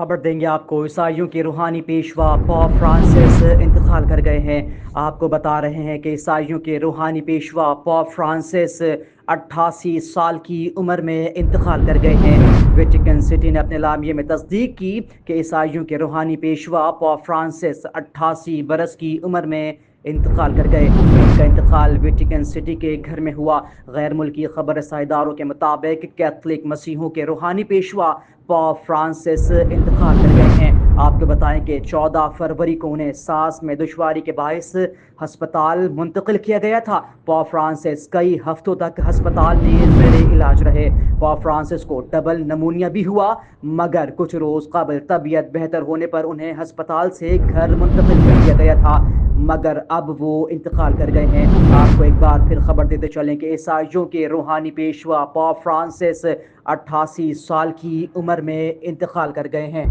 خبر دیں گے آپ کو۔ عیسائیوں کے روحانی پیشوا پوپ فرانسس انتقال کر گئے ہیں۔ آپ کو بتا رہے ہیں کہ عیسائیوں کے روحانی پیشوا پوپ فرانسس 88 سال کی عمر میں انتقال کر گئے ہیں۔ ویٹیکن سٹی نے اپنے اعلامیے میں تصدیق کی کہ عیسائیوں کے روحانی پیشوا پوپ فرانسس 88 برس کی عمر میں انتقال کر گئے۔ ان کا انتقال ویٹیکن سٹی کے گھر میں ہوا۔ غیر ملکی خبر رساں اداروں کے مطابق کیتھولک مسیحیوں کے روحانی پیشوا پوپ فرانسس انتقال کر گئے ہیں۔ آپ کو بتائیں کہ 14 فروری کو انہیں سانس میں دشواری کے باعث ہسپتال منتقل کیا گیا تھا۔ پوپ فرانسس کئی ہفتوں تک ہسپتال میں زیر علاج رہے۔ پوپ فرانسس کو ڈبل نمونیا بھی ہوا، مگر کچھ روز قبل طبیعت بہتر ہونے پر انہیں ہسپتال سے گھر منتقل کر دیا گیا تھا، مگر اب وہ انتقال کر گئے ہیں۔ آپ کو ایک بار پھر خبر دیتے چلیں کہ عیسائیوں کے روحانی پیشوا پوپ فرانسس 88 سال کی عمر میں انتقال کر گئے ہیں۔